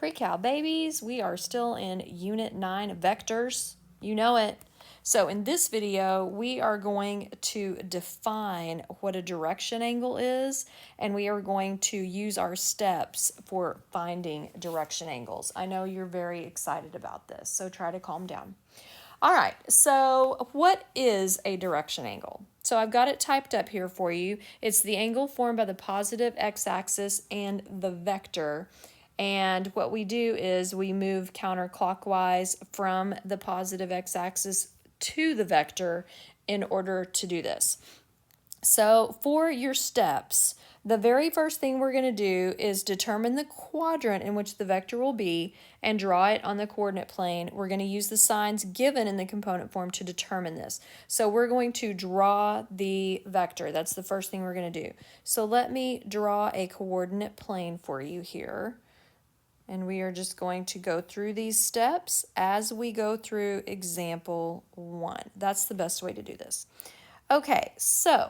Pre-cal babies, we are still in Unit 9, Vectors. You know it. So in this video, we are going to define what a direction angle is, and we are going to use our steps for finding direction angles. I know you're very excited about this, so try to calm down. All right, so what is a direction angle? So I've got it typed up here for you. It's the angle formed by the positive x-axis and the vector. And what we do is we move counterclockwise from the positive x-axis to the vector in order to do this. So for your steps, the very first thing we're going to do is determine the quadrant in which the vector will be and draw it on the coordinate plane. We're going to use the signs given in the component form to determine this. So we're going to draw the vector. That's the first thing we're going to do. So let me draw a coordinate plane for you here. And we are just going to go through these steps as we go through example 1. That's the best way to do this. Okay, so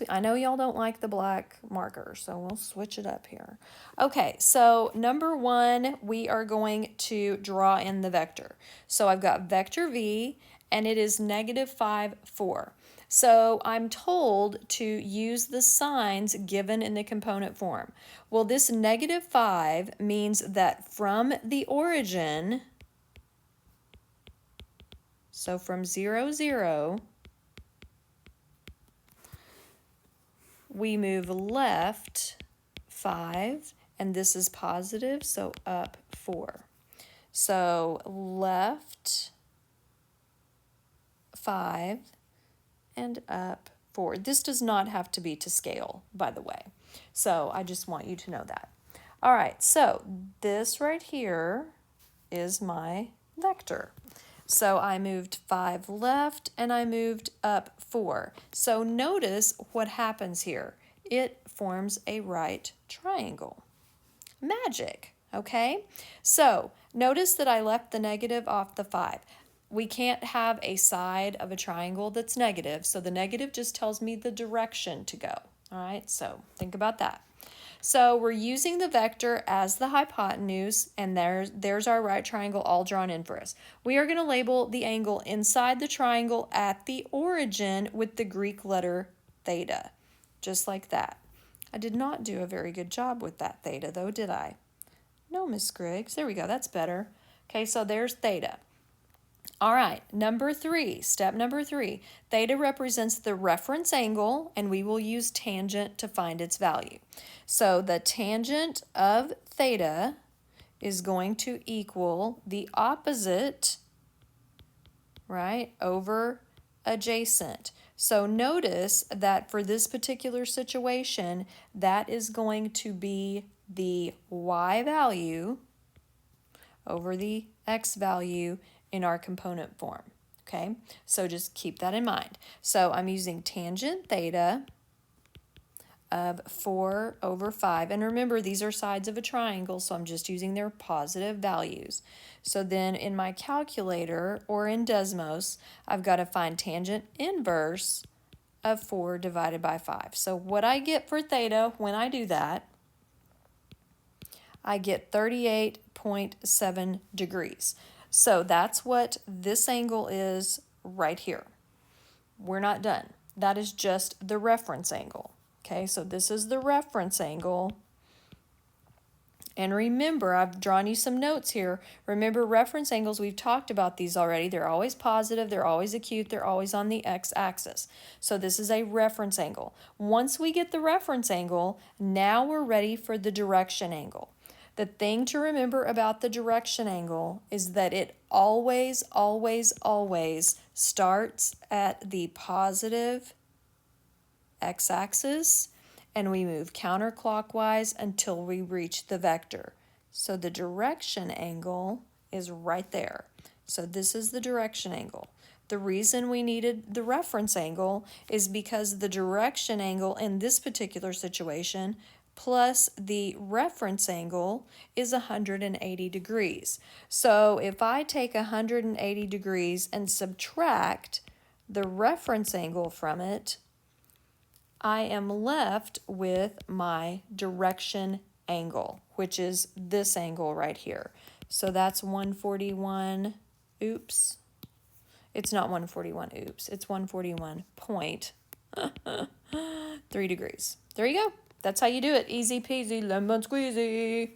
I know y'all don't like the black marker, so we'll switch it up here. Okay, so number 1, we are going to draw in the vector. So I've got vector v, and it is -5, 4. So I'm told to use the signs given in the component form. Well, this -5 means that from the origin, so from 0, 0, we move left 5, and this is positive, so up 4. So left 5 and up 4. This does not have to be to scale, by the way. So I just want you to know that. All right, so this right here is my vector. So I moved 5 left and I moved up 4. So notice what happens here. It forms a right triangle. Magic, okay? So notice that I left the negative off the 5. We can't have a side of a triangle that's negative, so the negative just tells me the direction to go. All right, so think about that. So we're using the vector as the hypotenuse, and there's our right triangle all drawn in for us. We are going to label the angle inside the triangle at the origin with the Greek letter theta, just like that. I did not do a very good job with that theta, though, did I? No, Miss Griggs. There we go. That's better. Okay, so there's theta. All right, step number 3, theta represents the reference angle, and we will use tangent to find its value. So the tangent of theta is going to equal the opposite, right, over adjacent. So notice that for this particular situation, that is going to be the y value over the x value in our component form, okay? So just keep that in mind. So I'm using tangent theta of 4 over 5. And remember, these are sides of a triangle, so I'm just using their positive values. So then in my calculator, or in Desmos, I've got to find tangent inverse of 4 divided by 5. So what I get for theta when I do that, I get 38.7 degrees. So that's what this angle is right here. We're not done. That is just the reference angle. Okay, so this is the reference angle. And remember, I've drawn you some notes here. Remember, reference angles, we've talked about these already. They're always positive, they're always acute, they're always on the x-axis. So this is a reference angle. Once we get the reference angle, now we're ready for the direction angle. The thing to remember about the direction angle is that it always, always, always starts at the positive x-axis, and we move counterclockwise until we reach the vector. So the direction angle is right there. So this is the direction angle. The reason we needed the reference angle is because the direction angle in this particular situation plus the reference angle is 180 degrees. So if I take 180 degrees and subtract the reference angle from it, I am left with my direction angle, which is this angle right here. So that's 141, oops. It's not 141, oops. It's 141.3 degrees. There you go. That's how you do it. Easy peasy, lemon squeezy.